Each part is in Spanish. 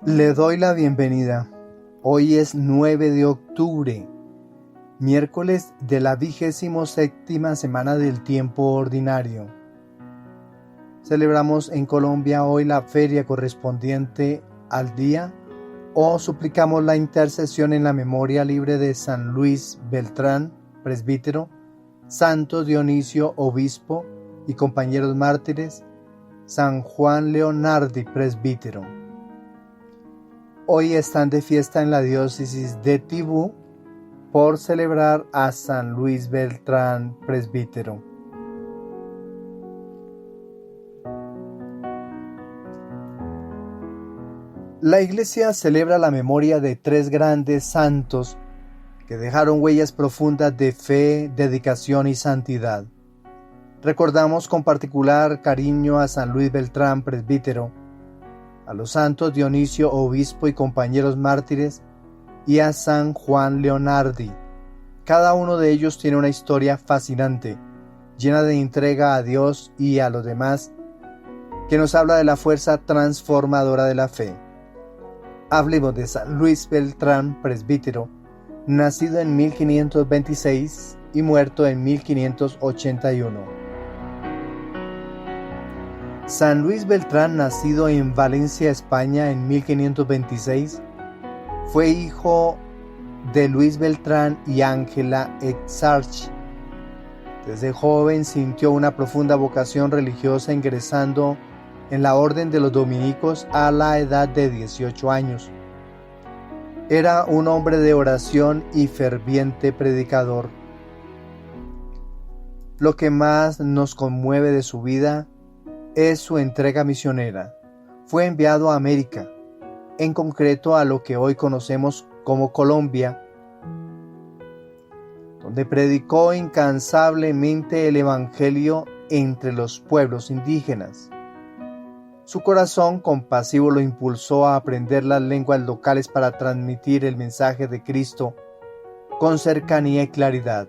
Le doy la bienvenida. Hoy es 9 de octubre, miércoles de la 27ª semana del tiempo ordinario. Celebramos en Colombia hoy la feria correspondiente al día o suplicamos la intercesión en la memoria libre de San Luis Beltrán, presbítero, Santo Dionisio, obispo y compañeros mártires, San Juan Leonardi, presbítero. Hoy están de fiesta en la diócesis de Tibú por celebrar a San Luis Beltrán, presbítero. La Iglesia celebra la memoria de 3 grandes santos que dejaron huellas profundas de fe, dedicación y santidad. Recordamos con particular cariño a San Luis Beltrán, presbítero, a los santos Dionisio, obispo y compañeros mártires, y a San Juan Leonardi. Cada uno de ellos tiene una historia fascinante, llena de entrega a Dios y a los demás, que nos habla de la fuerza transformadora de la fe. Hablemos de San Luis Beltrán, presbítero, nacido en 1526 y muerto en 1581. San Luis Beltrán, nacido en Valencia, España, en 1526, fue hijo de Luis Beltrán y Ángela Exarch. Desde joven sintió una profunda vocación religiosa, ingresando en la orden de los dominicos a la edad de 18 años. Era un hombre de oración y ferviente predicador. Lo que más nos conmueve de su vida es su entrega misionera. Fue enviado a América, en concreto a lo que hoy conocemos como Colombia, donde predicó incansablemente el Evangelio entre los pueblos indígenas. Su corazón compasivo lo impulsó a aprender las lenguas locales para transmitir el mensaje de Cristo con cercanía y claridad.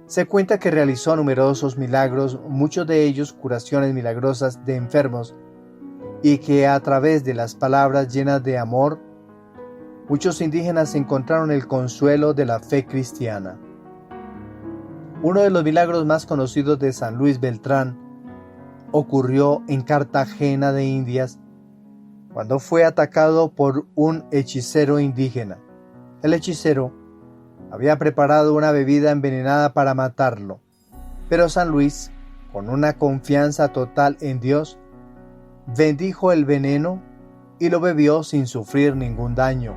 Se cuenta que realizó numerosos milagros, muchos de ellos curaciones milagrosas de enfermos, y que a través de las palabras llenas de amor, muchos indígenas encontraron el consuelo de la fe cristiana. Uno de los milagros más conocidos de San Luis Beltrán ocurrió en Cartagena de Indias, cuando fue atacado por un hechicero indígena. El hechicero había preparado una bebida envenenada para matarlo, pero San Luis, con una confianza total en Dios, bendijo el veneno y lo bebió sin sufrir ningún daño.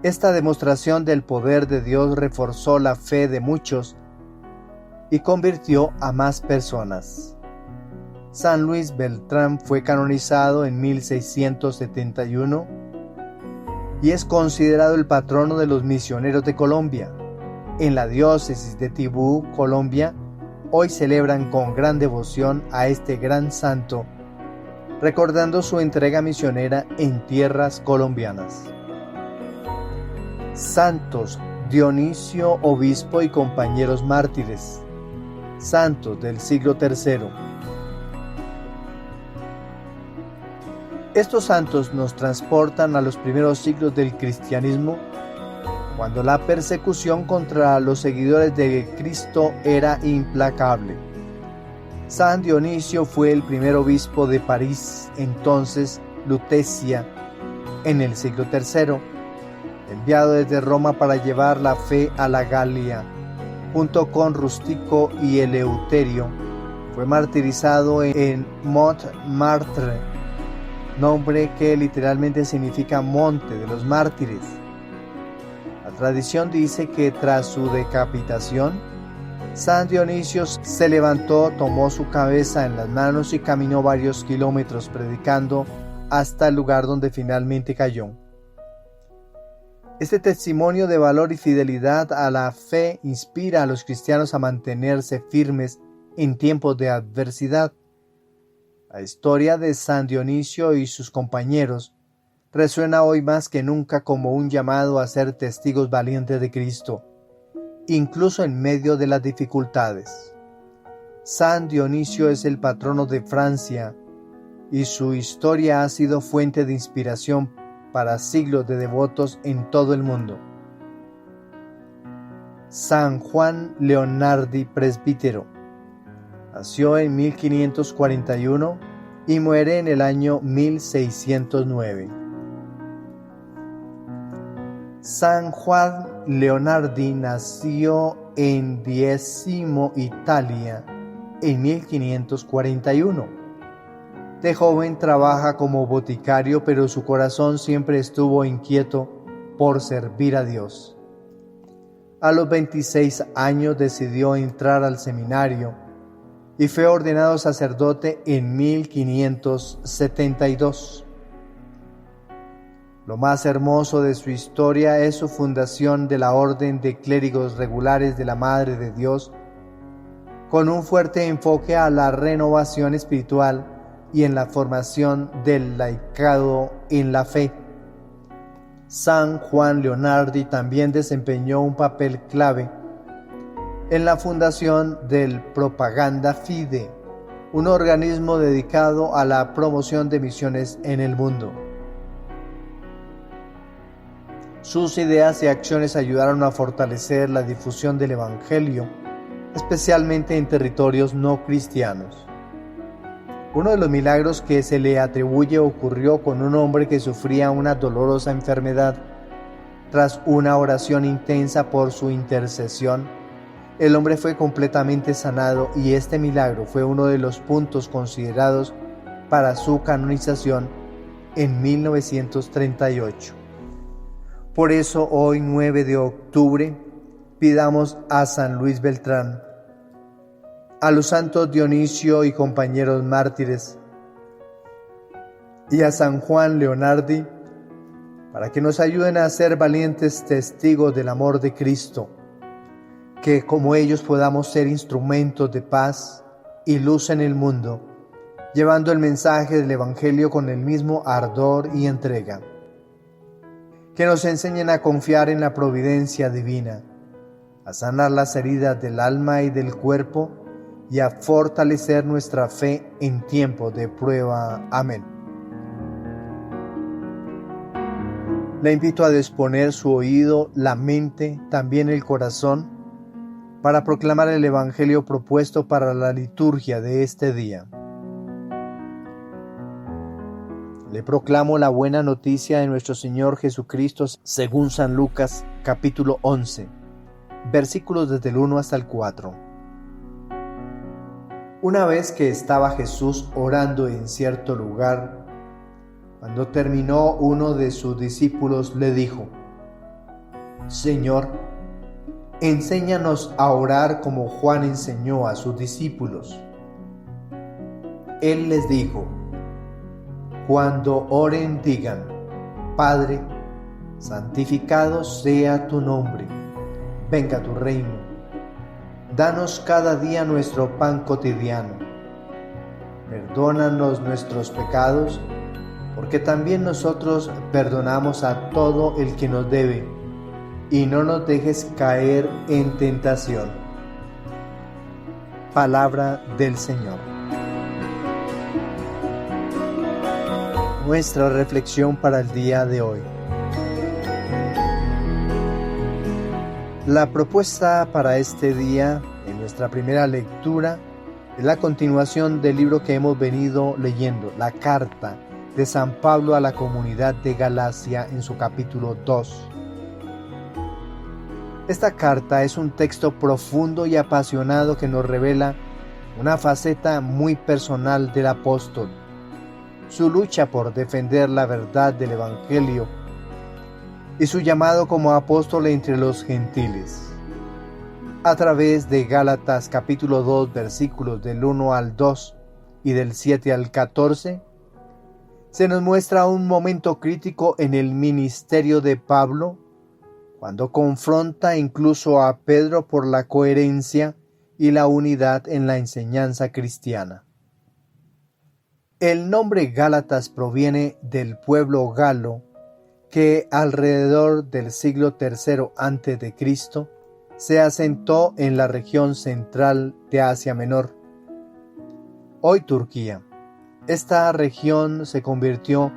Esta demostración del poder de Dios reforzó la fe de muchos y convirtió a más personas. San Luis Beltrán fue canonizado en 1671 y es considerado el patrono de los misioneros de Colombia. En la diócesis de Tibú, Colombia, hoy celebran con gran devoción a este gran santo, recordando su entrega misionera en tierras colombianas. Santos Dionisio, obispo y compañeros mártires, santos del siglo III. Estos santos nos transportan a los primeros siglos del cristianismo, cuando la persecución contra los seguidores de Cristo era implacable. San Dionisio fue el primer obispo de París, entonces Lutecia, en el siglo III, enviado desde Roma para llevar la fe a la Galia. Junto con Rustico y Eleuterio, fue martirizado en Montmartre, nombre que literalmente significa monte de los mártires. La tradición dice que tras su decapitación, San Dionisio se levantó, tomó su cabeza en las manos y caminó varios kilómetros predicando hasta el lugar donde finalmente cayó. Este testimonio de valor y fidelidad a la fe inspira a los cristianos a mantenerse firmes en tiempos de adversidad. La historia de San Dionisio y sus compañeros resuena hoy más que nunca como un llamado a ser testigos valientes de Cristo, incluso en medio de las dificultades. San Dionisio es el patrono de Francia y su historia ha sido fuente de inspiración para siglos de devotos en todo el mundo. San Juan Leonardi Presbítero nació en 1541 y muere en el año 1609. San Juan Leonardi nació en Diezimo, Italia, en 1541. De joven trabaja como boticario, pero su corazón siempre estuvo inquieto por servir a Dios. A los 26 años decidió entrar al seminario y fue ordenado sacerdote en 1572. Lo más hermoso de su historia es su fundación de la Orden de Clérigos Regulares de la Madre de Dios, con un fuerte enfoque a la renovación espiritual y en la formación del laicado en la fe. San Juan Leonardi también desempeñó un papel clave en la fundación del Propaganda Fide, un organismo dedicado a la promoción de misiones en el mundo. Sus ideas y acciones ayudaron a fortalecer la difusión del Evangelio, especialmente en territorios no cristianos. Uno de los milagros que se le atribuye ocurrió con un hombre que sufría una dolorosa enfermedad. Tras una oración intensa por su intercesión, el hombre fue completamente sanado y este milagro fue uno de los puntos considerados para su canonización en 1938. Por eso hoy, 9 de octubre, pidamos a San Luis Beltrán, a los santos Dionisio y compañeros mártires, y a San Juan Leonardi, para que nos ayuden a ser valientes testigos del amor de Cristo, que como ellos podamos ser instrumentos de paz y luz en el mundo, llevando el mensaje del Evangelio con el mismo ardor y entrega. Que nos enseñen a confiar en la providencia divina, a sanar las heridas del alma y del cuerpo y a fortalecer nuestra fe en tiempo de prueba. Amén. Le invito a disponer su oído, la mente, también el corazón, para proclamar el Evangelio propuesto para la liturgia de este día. Le proclamo la buena noticia de nuestro Señor Jesucristo según San Lucas, capítulo 11, versículos desde el 1 hasta el 4. Una vez que estaba Jesús orando en cierto lugar, cuando terminó, uno de sus discípulos le dijo: Señor, enséñanos a orar como Juan enseñó a sus discípulos. Él les dijo: Cuando oren digan: Padre, santificado sea tu nombre, venga tu reino. Danos cada día nuestro pan cotidiano. Perdónanos nuestros pecados, porque también nosotros perdonamos a todo el que nos debe, y no nos dejes caer en tentación. Palabra del Señor. Nuestra reflexión para el día de hoy. La propuesta para este día, en nuestra primera lectura, es la continuación del libro que hemos venido leyendo, la carta de San Pablo a la comunidad de Galacia en su capítulo 2. Esta carta es un texto profundo y apasionado que nos revela una faceta muy personal del apóstol, su lucha por defender la verdad del Evangelio y su llamado como apóstol entre los gentiles. A través de Gálatas capítulo 2 versículos del 1 al 2 y del 7 al 14, se nos muestra un momento crítico en el ministerio de Pablo, cuando confronta incluso a Pedro por la coherencia y la unidad en la enseñanza cristiana. El nombre Gálatas proviene del pueblo galo que alrededor del siglo III a.C. se asentó en la región central de Asia Menor, hoy Turquía. Esta región se convirtió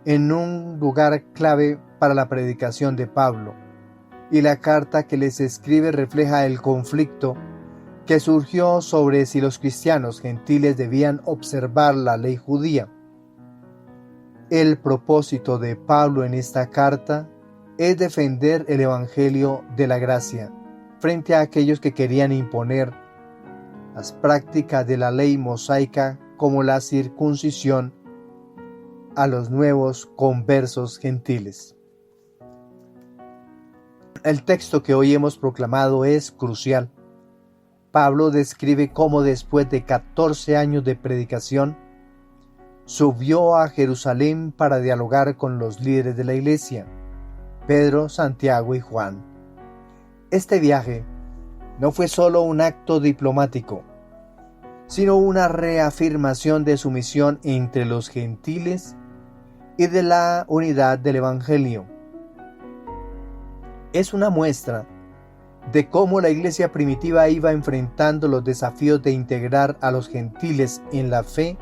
en un lugar clave para la predicación de Pablo, y la carta que les escribe refleja el conflicto que surgió sobre si los cristianos gentiles debían observar la ley judía. El propósito de Pablo en esta carta es defender el Evangelio de la gracia frente a aquellos que querían imponer las prácticas de la ley mosaica como la circuncisión a los nuevos conversos gentiles. El texto que hoy hemos proclamado es crucial. Pablo describe cómo después de 14 años de predicación, subió a Jerusalén para dialogar con los líderes de la iglesia, Pedro, Santiago y Juan. Este viaje no fue solo un acto diplomático, sino una reafirmación de su misión entre los gentiles y de la unidad del Evangelio. Es una muestra de cómo la iglesia primitiva iba enfrentando los desafíos de integrar a los gentiles en la fe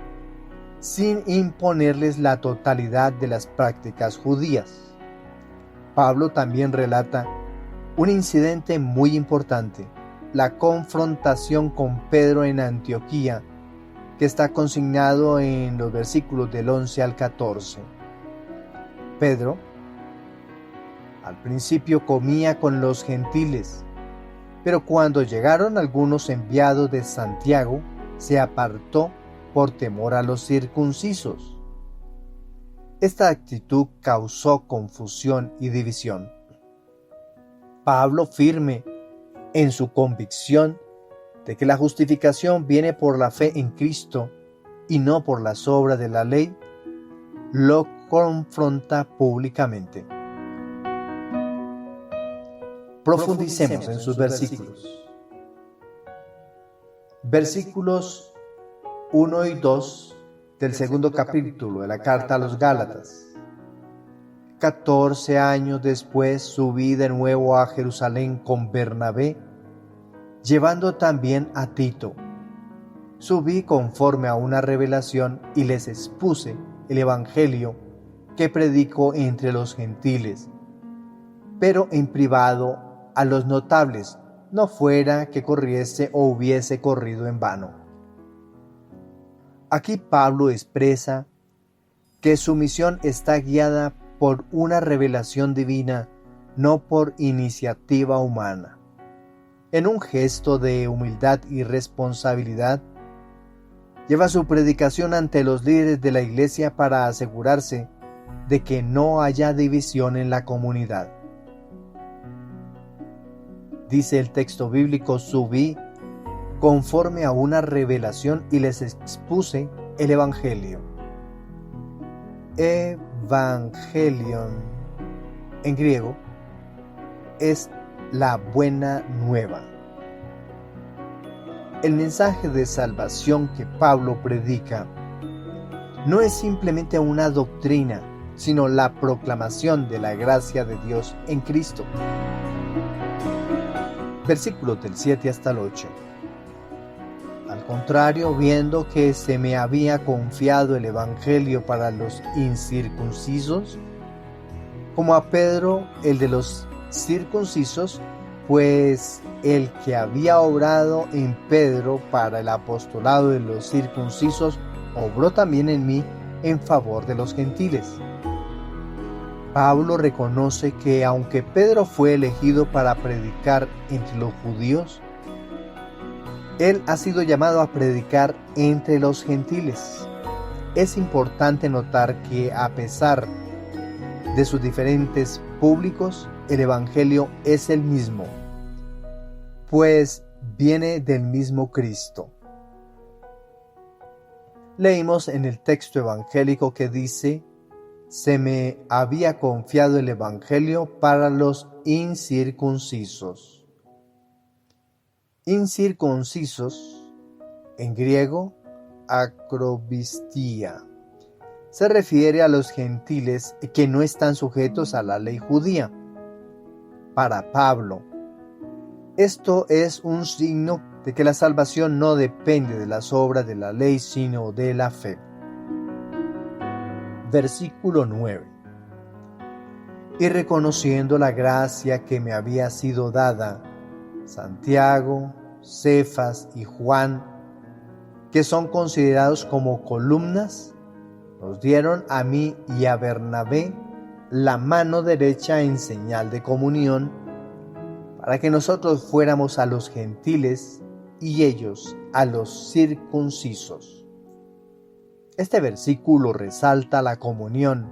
sin imponerles la totalidad de las prácticas judías. Pablo también relata un incidente muy importante, la confrontación con Pedro en Antioquía, que está consignado en los versículos del 11 al 14. Pedro, al principio comía con los gentiles, pero cuando llegaron algunos enviados de Santiago, se apartó por temor a los circuncisos. Esta actitud causó confusión y división. Pablo, firme en su convicción de que la justificación viene por la fe en Cristo y no por las obras de la ley, lo confronta públicamente. Profundicemos en sus versículos. Versículos 1 y 2 del segundo capítulo de la carta a los Gálatas. 14 años después subí de nuevo a Jerusalén con Bernabé, llevando también a Tito. Subí conforme a una revelación y les expuse el evangelio que predico entre los gentiles, pero en privado a los notables, no fuera que corriese o hubiese corrido en vano. Aquí Pablo expresa que su misión está guiada por una revelación divina, no por iniciativa humana. En un gesto de humildad y responsabilidad, lleva su predicación ante los líderes de la iglesia para asegurarse de que no haya división en la comunidad. Dice el texto bíblico: subí conforme a una revelación y les expuse el evangelio. Evangelion en griego es la buena nueva. El mensaje de salvación que Pablo predica no es simplemente una doctrina, sino la proclamación de la gracia de Dios en Cristo. Versículos del 7 hasta el 8. Al contrario, viendo que se me había confiado el evangelio para los incircuncisos, como a Pedro el de los circuncisos, pues el que había obrado en Pedro para el apostolado de los circuncisos, obró también en mí en favor de los gentiles. Pablo reconoce que aunque Pedro fue elegido para predicar entre los judíos, él ha sido llamado a predicar entre los gentiles. Es importante notar que a pesar de sus diferentes públicos, el evangelio es el mismo, pues viene del mismo Cristo. Leímos en el texto evangélico que dice: se me había confiado el evangelio para los incircuncisos. Incircuncisos, en griego, akrobistía, se refiere a los gentiles que no están sujetos a la ley judía. Para Pablo, esto es un signo de que la salvación no depende de las obras de la ley, sino de la fe. Versículo 9. Y reconociendo la gracia que me había sido dada, Santiago, Cefas y Juan, que son considerados como columnas, nos dieron a mí y a Bernabé la mano derecha en señal de comunión, para que nosotros fuéramos a los gentiles y ellos a los circuncisos. Este versículo resalta la comunión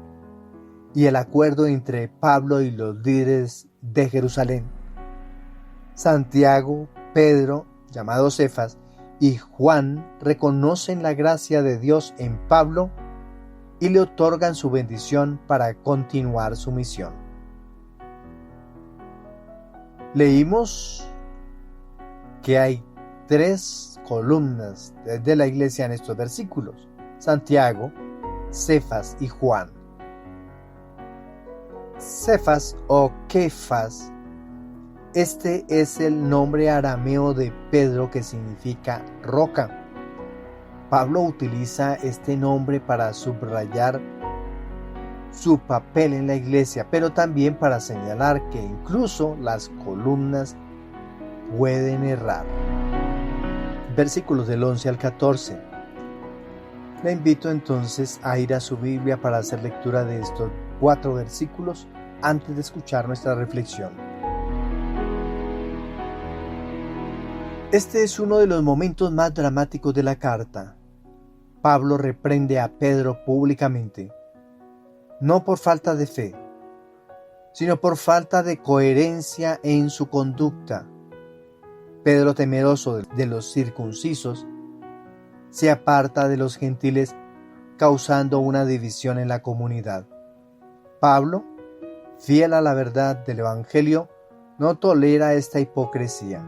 y el acuerdo entre Pablo y los líderes de Jerusalén. Santiago, Pedro, llamado Cefas, y Juan reconocen la gracia de Dios en Pablo y le otorgan su bendición para continuar su misión. Leímos que hay 3 columnas de la iglesia en estos versículos: Santiago, Cefas y Juan. Cefas o Kefas, este es el nombre arameo de Pedro que significa roca. Pablo utiliza este nombre para subrayar su papel en la iglesia, pero también para señalar que incluso las columnas pueden errar. Versículos del 11 al 14. Le invito entonces a ir a su Biblia para hacer lectura de estos 4 versículos antes de escuchar nuestra reflexión. Este es uno de los momentos más dramáticos de la carta. Pablo reprende a Pedro públicamente, no por falta de fe, sino por falta de coherencia en su conducta. Pedro, temeroso de los circuncisos, se aparta de los gentiles, causando una división en la comunidad. Pablo, fiel a la verdad del Evangelio, no tolera esta hipocresía.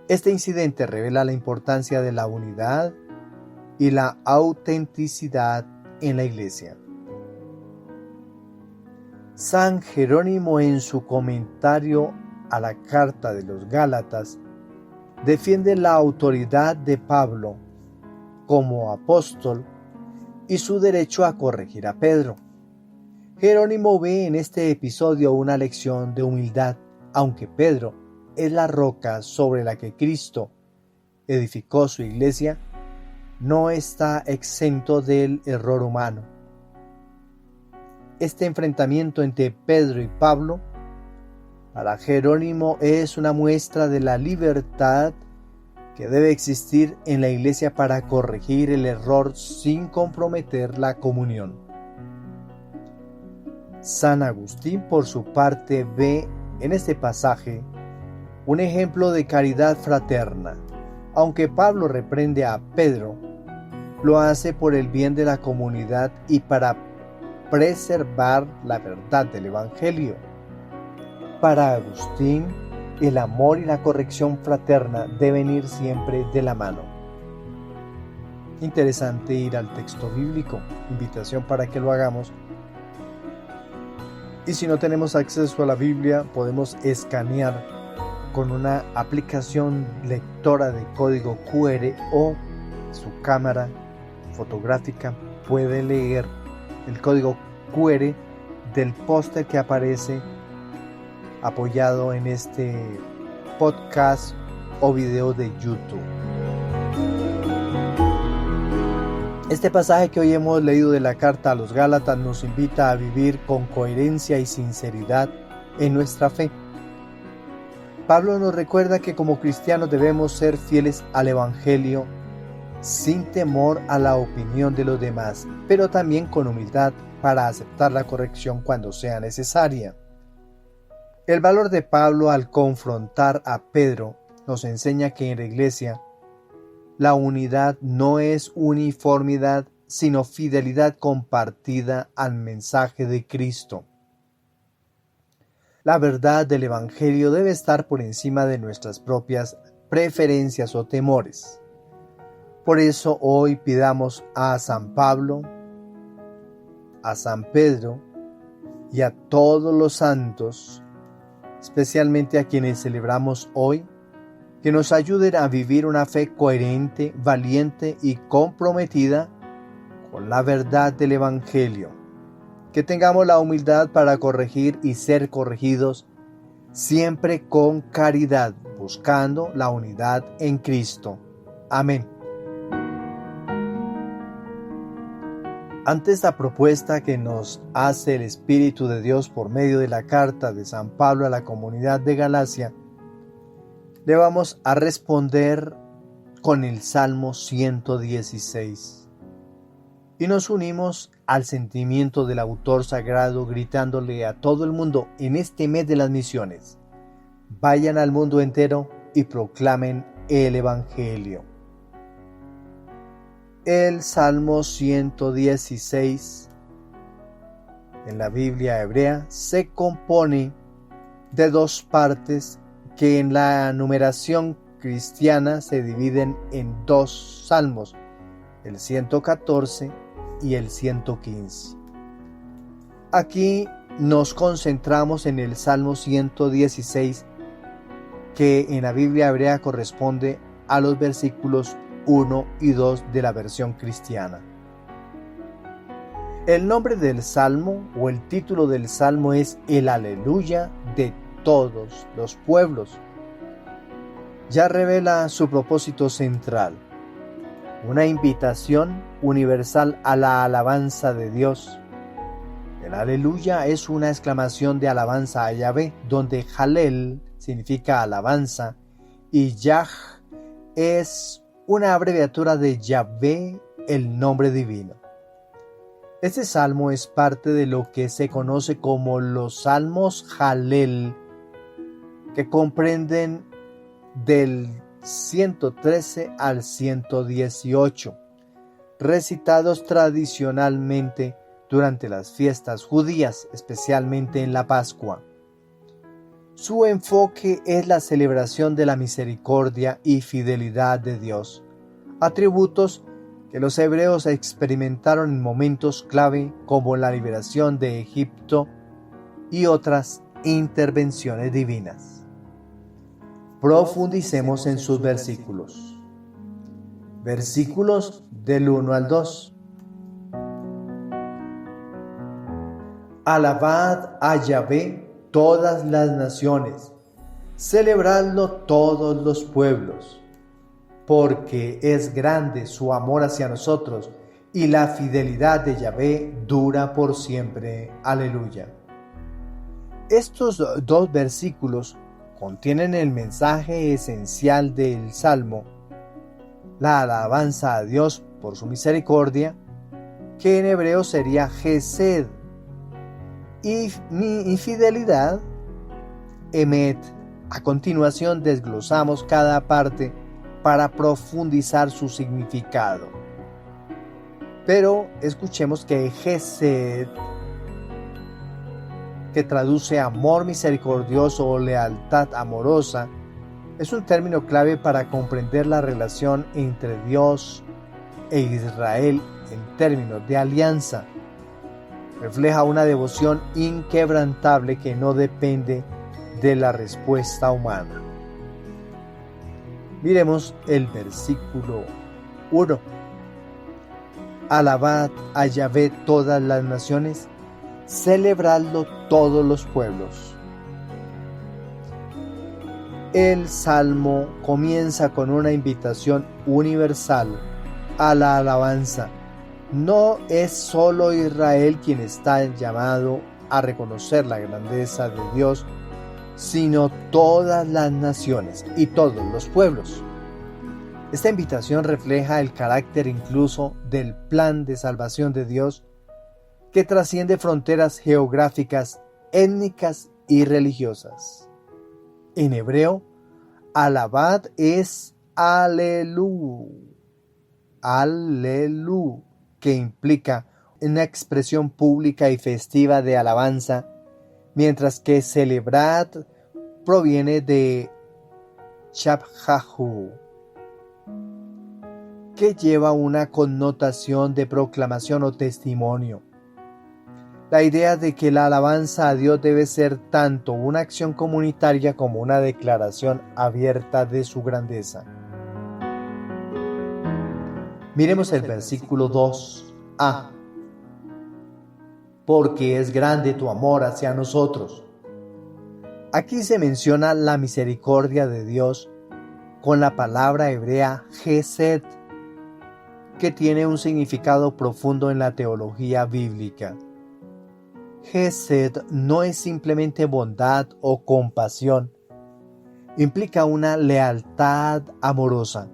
Este incidente revela la importancia de la unidad y la autenticidad en la iglesia. San Jerónimo, en su comentario a la carta de los Gálatas, defiende la autoridad de Pablo como apóstol y su derecho a corregir a Pedro. Jerónimo ve en este episodio una lección de humildad, aunque Pedro es la roca sobre la que Cristo edificó su iglesia, no está exento del error humano. Este enfrentamiento entre Pedro y Pablo para Jerónimo es una muestra de la libertad que debe existir en la iglesia para corregir el error sin comprometer la comunión. San Agustín, por su parte, ve en este pasaje un ejemplo de caridad fraterna. Aunque Pablo reprende a Pedro, lo hace por el bien de la comunidad y para preservar la verdad del Evangelio. Para Agustín, el amor y la corrección fraterna deben ir siempre de la mano. Interesante ir al texto bíblico, invitación para que lo hagamos. Y si no tenemos acceso a la Biblia, podemos escanear con una aplicación lectora de código QR o su cámara fotográfica puede leer el código QR del póster que aparece apoyado en este podcast o video de YouTube. Este pasaje que hoy hemos leído de la carta a los Gálatas nos invita a vivir con coherencia y sinceridad en nuestra fe. Pablo nos recuerda que como cristianos debemos ser fieles al Evangelio sin temor a la opinión de los demás, pero también con humildad para aceptar la corrección cuando sea necesaria. El valor de Pablo al confrontar a Pedro nos enseña que en la iglesia la unidad no es uniformidad, sino fidelidad compartida al mensaje de Cristo. La verdad del Evangelio debe estar por encima de nuestras propias preferencias o temores. Por eso hoy pidamos a San Pablo, a San Pedro y a todos los santos, especialmente a quienes celebramos hoy, que nos ayuden a vivir una fe coherente, valiente y comprometida con la verdad del Evangelio. que tengamos la humildad para corregir y ser corregidos, siempre con caridad, buscando la unidad en Cristo. Amén. Ante esta propuesta que nos hace el Espíritu de Dios por medio de la carta de San Pablo a la comunidad de Galacia, le vamos a responder con el Salmo 116. Y nos unimos al sentimiento del autor sagrado gritándole a todo el mundo en este mes de las misiones: vayan al mundo entero y proclamen el Evangelio. El Salmo 116 en la Biblia hebrea se compone de dos partes que en la numeración cristiana se dividen en dos salmos, el 114 y el 115. Aquí nos concentramos en el Salmo 116, que en la Biblia hebrea corresponde a los versículos 1 y 2 de la versión cristiana. El nombre del Salmo o el título del Salmo es el Aleluya de todos los pueblos. Ya revela su propósito central, una invitación universal a la alabanza de Dios. El Aleluya es una exclamación de alabanza a Yahvé, donde Halel significa alabanza y Yah es una abreviatura de Yahvé, el nombre divino. Este salmo es parte de lo que se conoce como los salmos Halel, que comprenden del 113 al 118, recitados tradicionalmente durante las fiestas judías, especialmente en la Pascua. Su enfoque es la celebración de la misericordia y fidelidad de Dios, atributos que los hebreos experimentaron en momentos clave como la liberación de Egipto y otras intervenciones divinas. Profundicemos en sus versículos. Versículos del 1 al 2. Alabad a Yahvé todas las naciones, celebradlo todos los pueblos, porque es grande su amor hacia nosotros y la fidelidad de Yahvé dura por siempre. Aleluya. Estos dos versículos contienen el mensaje esencial del Salmo, la alabanza a Dios por su misericordia, que en hebreo sería Gesed, y mi fidelidad, Emet. A continuación desglosamos cada parte para profundizar su significado. Pero escuchemos que Gesed, que traduce amor misericordioso o lealtad amorosa, es un término clave para comprender la relación entre Dios e Israel en términos de alianza. Refleja una devoción inquebrantable que no depende de la respuesta humana. Miremos el versículo 1. Alabad a Yahvé todas las naciones, celebradlo todos los pueblos. El Salmo comienza con una invitación universal a la alabanza. No es solo Israel quien está llamado a reconocer la grandeza de Dios, sino todas las naciones y todos los pueblos. Esta invitación refleja el carácter incluso del plan de salvación de Dios, que trasciende fronteras geográficas, étnicas y religiosas. En hebreo, alabad es alelu, que implica una expresión pública y festiva de alabanza, mientras que celebrad proviene de shabhahu, que lleva una connotación de proclamación o testimonio. La idea de que la alabanza a Dios debe ser tanto una acción comunitaria como una declaración abierta de su grandeza. Miremos el versículo 2a. porque es grande tu amor hacia nosotros. Aquí se menciona la misericordia de Dios con la palabra hebrea Gesed, que tiene un significado profundo en la teología bíblica. Gesed no es simplemente bondad o compasión, implica una lealtad amorosa,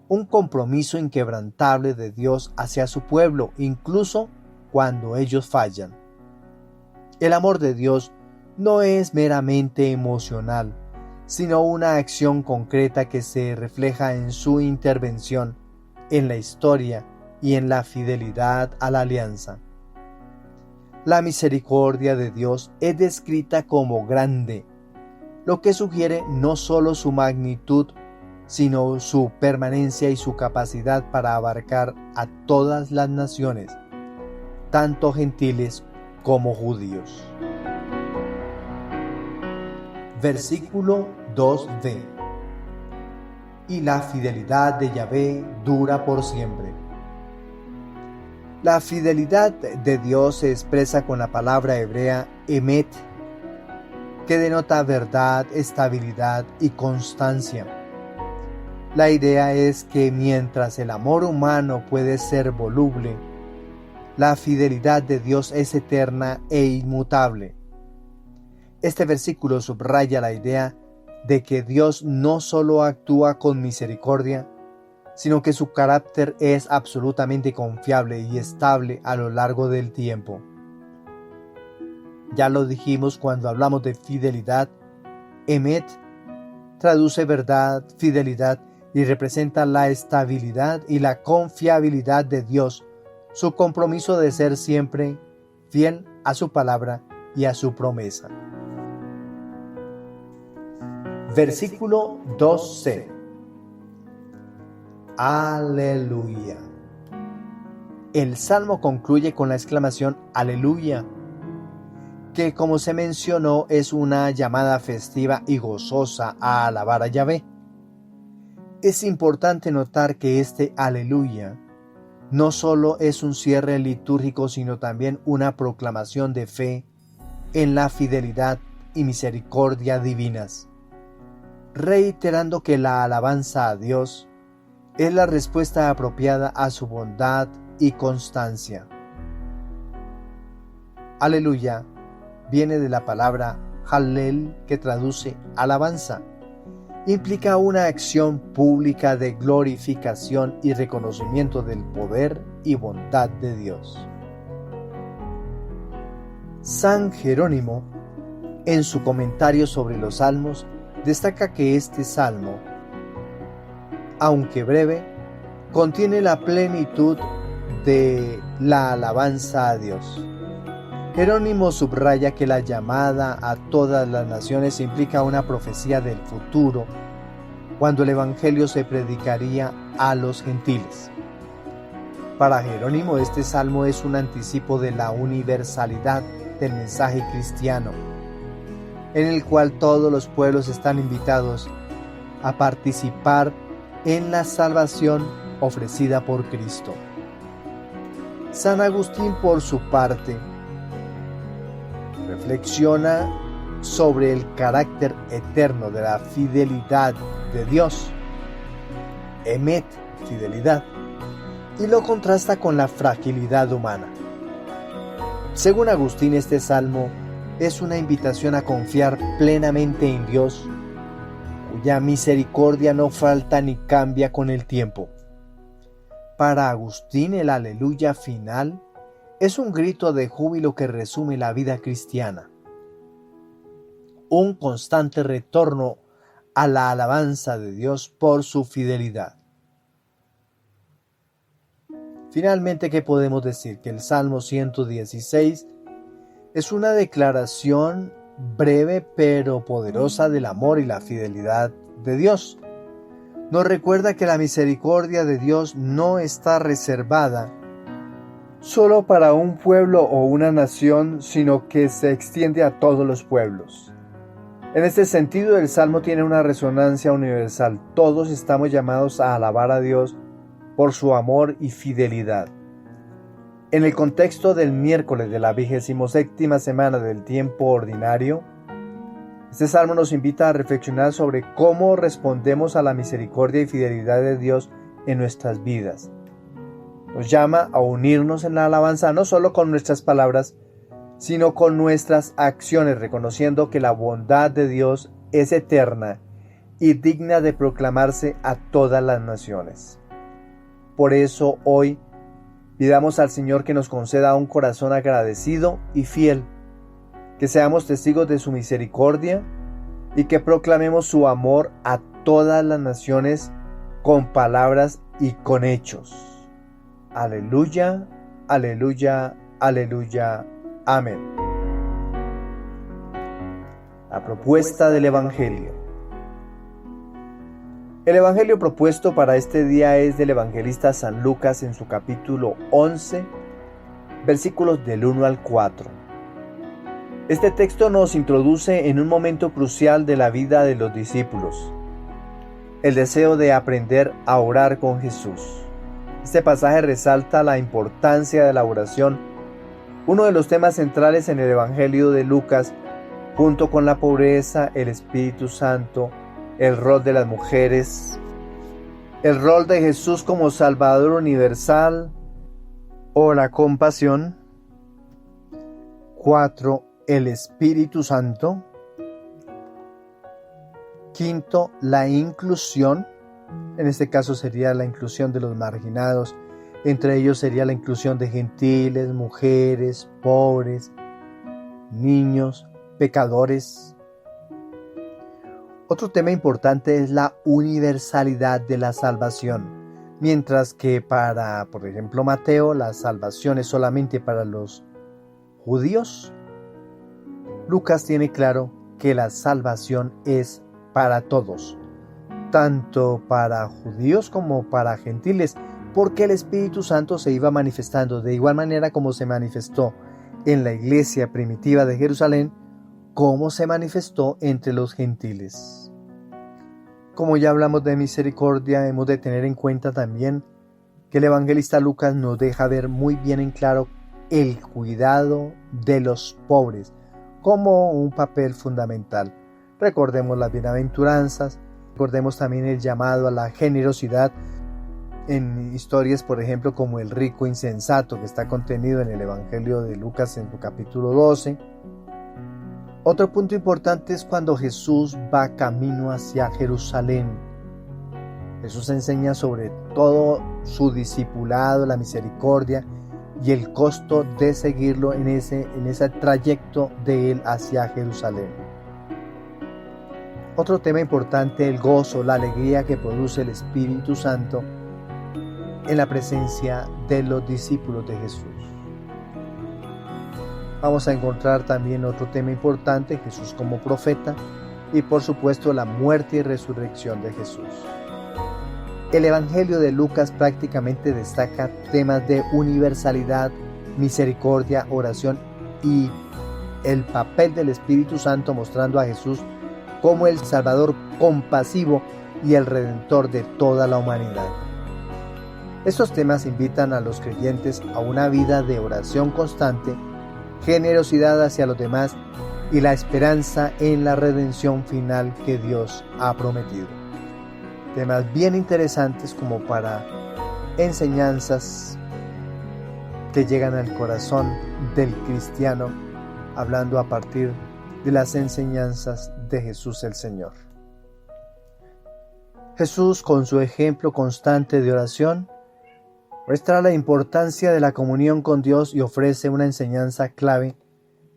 un compromiso inquebrantable de Dios hacia su pueblo, incluso cuando ellos fallan. El amor de Dios no es meramente emocional, sino una acción concreta que se refleja en su intervención, en la historia y en la fidelidad a la alianza. La misericordia de Dios es descrita como grande, lo que sugiere no solo su magnitud, sino su permanencia y su capacidad para abarcar a todas las naciones, tanto gentiles como judíos. Versículo 2b. Y la fidelidad de Yahvé dura por siempre. La fidelidad de Dios se expresa con la palabra hebrea emet, que denota verdad, estabilidad y constancia. La idea es que mientras el amor humano puede ser voluble, la fidelidad de Dios es eterna e inmutable. Este versículo subraya la idea de que Dios no solo actúa con misericordia, sino que su carácter es absolutamente confiable y estable a lo largo del tiempo. Ya lo dijimos cuando hablamos de fidelidad. Emet traduce verdad, fidelidad y representa la estabilidad y la confiabilidad de Dios, su compromiso de ser siempre fiel a su palabra y a su promesa. Versículo 2c. Aleluya. El salmo concluye con la exclamación Aleluya, que como se mencionó es una llamada festiva y gozosa a alabar a Yahvé. Es importante notar que este Aleluya no solo es un cierre litúrgico, sino también una proclamación de fe en la fidelidad y misericordia divinas, reiterando que la alabanza a Dios es la respuesta apropiada a su bondad y constancia. Aleluya viene de la palabra Hallel, que traduce alabanza. Implica una acción pública de glorificación y reconocimiento del poder y bondad de Dios. San Jerónimo, en su comentario sobre los salmos, destaca que este salmo, aunque breve, contiene la plenitud de la alabanza a Dios. Jerónimo subraya que la llamada a todas las naciones implica una profecía del futuro, cuando el Evangelio se predicaría a los gentiles. Para Jerónimo, este salmo es un anticipo de la universalidad del mensaje cristiano, en el cual todos los pueblos están invitados a participar en la salvación ofrecida por Cristo. San Agustín, por su parte, reflexiona sobre el carácter eterno de la fidelidad de Dios, emet, fidelidad, y lo contrasta con la fragilidad humana. Según Agustín, este salmo es una invitación a confiar plenamente en Dios, cuya misericordia no falta ni cambia con el tiempo. Para Agustín, el aleluya final es un grito de júbilo que resume la vida cristiana, un constante retorno a la alabanza de Dios por su fidelidad. Finalmente, ¿qué podemos decir? Que el Salmo 116 es una declaración breve pero poderosa del amor y la fidelidad de Dios. Nos recuerda que la misericordia de Dios no está reservada solo para un pueblo o una nación, sino que se extiende a todos los pueblos. En este sentido, el Salmo tiene una resonancia universal. Todos estamos llamados a alabar a Dios por su amor y fidelidad. En el contexto del miércoles de la 27ª semana del tiempo ordinario, este salmo nos invita a reflexionar sobre cómo respondemos a la misericordia y fidelidad de Dios en nuestras vidas. Nos llama a unirnos en la alabanza no solo con nuestras palabras, sino con nuestras acciones, reconociendo que la bondad de Dios es eterna y digna de proclamarse a todas las naciones. Por eso hoy pidamos al Señor que nos conceda un corazón agradecido y fiel, que seamos testigos de su misericordia y que proclamemos su amor a todas las naciones con palabras y con hechos. Aleluya, aleluya, aleluya. Amén. La propuesta del Evangelio. El Evangelio propuesto para este día es del evangelista San Lucas en su capítulo 11, versículos del 1 al 4. Este texto nos introduce en un momento crucial de la vida de los discípulos, el deseo de aprender a orar con Jesús. Este pasaje resalta la importancia de la oración, uno de los temas centrales en el Evangelio de Lucas, junto con la pobreza, el Espíritu Santo, el rol de las mujeres, el rol de Jesús como Salvador universal o la compasión. 4. El Espíritu Santo. 5. La inclusión. En este caso sería la inclusión de los marginados. Entre ellos sería la inclusión de gentiles, mujeres, pobres, niños, pecadores. Otro tema importante es la universalidad de la salvación. Mientras que para, por ejemplo, Mateo, la salvación es solamente para los judíos, Lucas tiene claro que la salvación es para todos, tanto para judíos como para gentiles, porque el Espíritu Santo se iba manifestando de igual manera como se manifestó en la iglesia primitiva de Jerusalén, como se manifestó entre los gentiles. Como ya hablamos de misericordia, hemos de tener en cuenta también que el evangelista Lucas nos deja ver muy bien en claro el cuidado de los pobres como un papel fundamental. Recordemos las bienaventuranzas, recordemos también el llamado a la generosidad en historias, por ejemplo, como el rico insensato que está contenido en el Evangelio de Lucas en su capítulo 12. Otro punto importante es cuando Jesús va camino hacia Jerusalén. Jesús enseña sobre todo su discipulado, la misericordia y el costo de seguirlo en ese trayecto de él hacia Jerusalén. Otro tema importante, el gozo, la alegría que produce el Espíritu Santo en la presencia de los discípulos de Jesús. Vamos a encontrar también otro tema importante, Jesús como profeta y por supuesto la muerte y resurrección de Jesús. El Evangelio de Lucas prácticamente destaca temas de universalidad, misericordia, oración y el papel del Espíritu Santo, mostrando a Jesús como el Salvador compasivo y el Redentor de toda la humanidad. Estos temas invitan a los creyentes a una vida de oración constante, generosidad hacia los demás y la esperanza en la redención final que Dios ha prometido. Temas bien interesantes como para enseñanzas que llegan al corazón del cristiano, hablando a partir de las enseñanzas de Jesús el Señor. Jesús, con su ejemplo constante de oración, muestra la importancia de la comunión con Dios y ofrece una enseñanza clave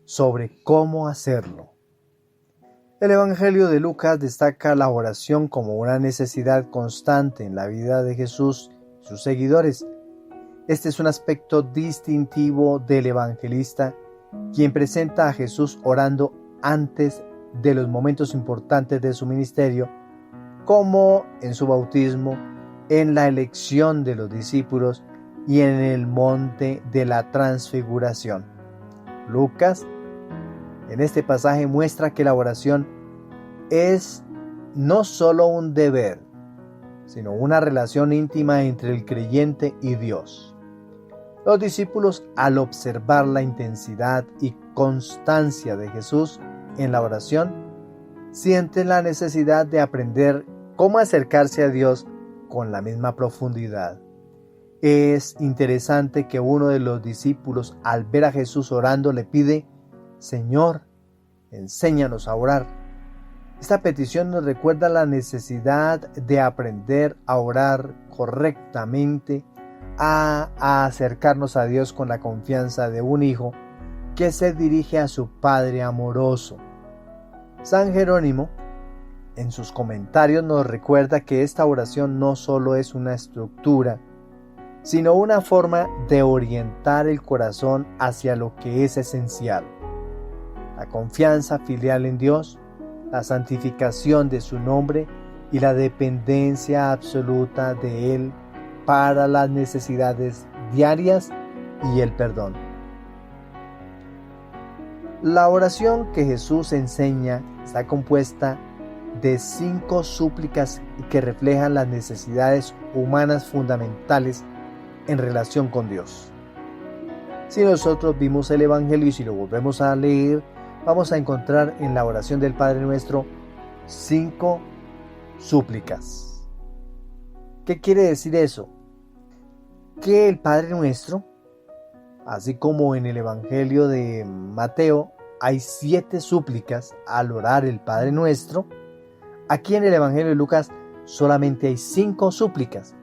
sobre cómo hacerlo. El Evangelio de Lucas destaca la oración como una necesidad constante en la vida de Jesús y sus seguidores. Este es un aspecto distintivo del evangelista, quien presenta a Jesús orando antes de los momentos importantes de su ministerio, como en su bautismo, en la elección de los discípulos y en el monte de la transfiguración. Lucas, en este pasaje, muestra que la oración es no solo un deber, sino una relación íntima entre el creyente y Dios. Los discípulos, al observar la intensidad y constancia de Jesús en la oración, sienten la necesidad de aprender cómo acercarse a Dios con la misma profundidad. Es interesante que uno de los discípulos, al ver a Jesús orando, le pide: Señor, enséñanos a orar. Esta petición nos recuerda la necesidad de aprender a orar correctamente, a acercarnos a Dios con la confianza de un hijo que se dirige a su Padre amoroso. San Jerónimo, en sus comentarios, nos recuerda que esta oración no solo es una estructura, sino una forma de orientar el corazón hacia lo que es esencial: la confianza filial en Dios, la santificación de su nombre y la dependencia absoluta de Él para las necesidades diarias y el perdón. La oración que Jesús enseña está compuesta de 5 súplicas que reflejan las necesidades humanas fundamentales en relación con Dios. Si nosotros vimos el Evangelio y si lo volvemos a leer, vamos a encontrar en la oración del Padre Nuestro 5 súplicas. ¿Qué quiere decir eso? Que el Padre Nuestro, así como en el Evangelio de Mateo hay 7 súplicas al orar el Padre Nuestro, aquí en el Evangelio de Lucas solamente hay 5 súplicas.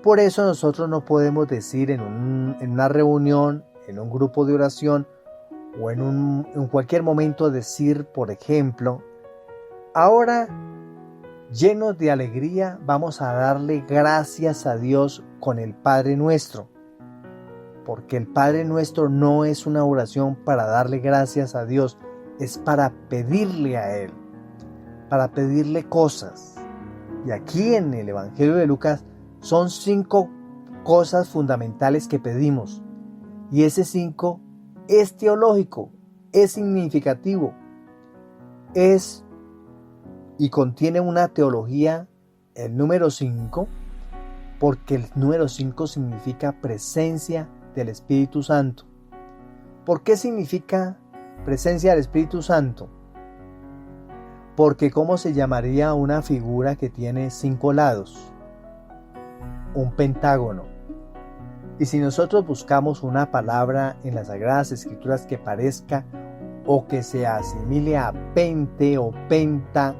Por eso nosotros no podemos decir en una reunión, en un grupo de oración o en cualquier momento decir, por ejemplo: ahora, llenos de alegría, vamos a darle gracias a Dios con el Padre Nuestro. Porque el Padre Nuestro no es una oración para darle gracias a Dios, es para pedirle a Él, para pedirle cosas. Y aquí en el Evangelio de Lucas son 5 cosas fundamentales que pedimos. Y ese 5 es teológico, es significativo, y contiene una teología, el número 5, porque el número 5 significa presencia del Espíritu Santo. ¿Por qué significa presencia del Espíritu Santo? Porque ¿cómo se llamaría una figura que tiene 5 lados? Un pentágono. Y si nosotros buscamos una palabra en las Sagradas Escrituras que parezca o que se asimile a pente o penta,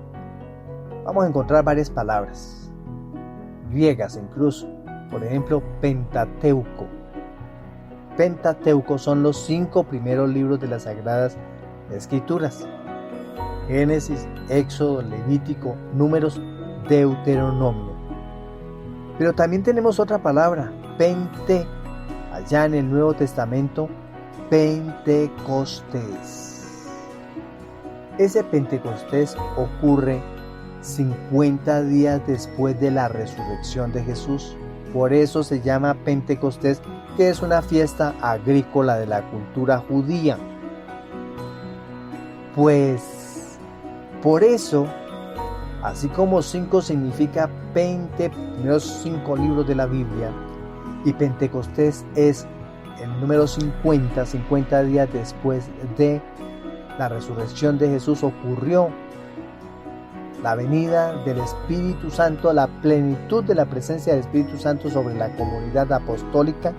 vamos a encontrar varias palabras, griegas incluso. Por ejemplo, Pentateuco. Pentateuco son los 5 primeros libros de las Sagradas Escrituras: Génesis, Éxodo, Levítico, Números, Deuteronomio. Pero también tenemos otra palabra, Pente, allá en el Nuevo Testamento, Pentecostés. Ese Pentecostés ocurre 50 días después de la resurrección de Jesús. Por eso se llama Pentecostés, que es una fiesta agrícola de la cultura judía. Pues, por eso, así como 5 significa Pente, primeros 5 libros de la Biblia, y Pentecostés es el número 50, 50 días después de la resurrección de Jesús, ocurrió la venida del Espíritu Santo, la plenitud de la presencia del Espíritu Santo sobre la comunidad apostólica.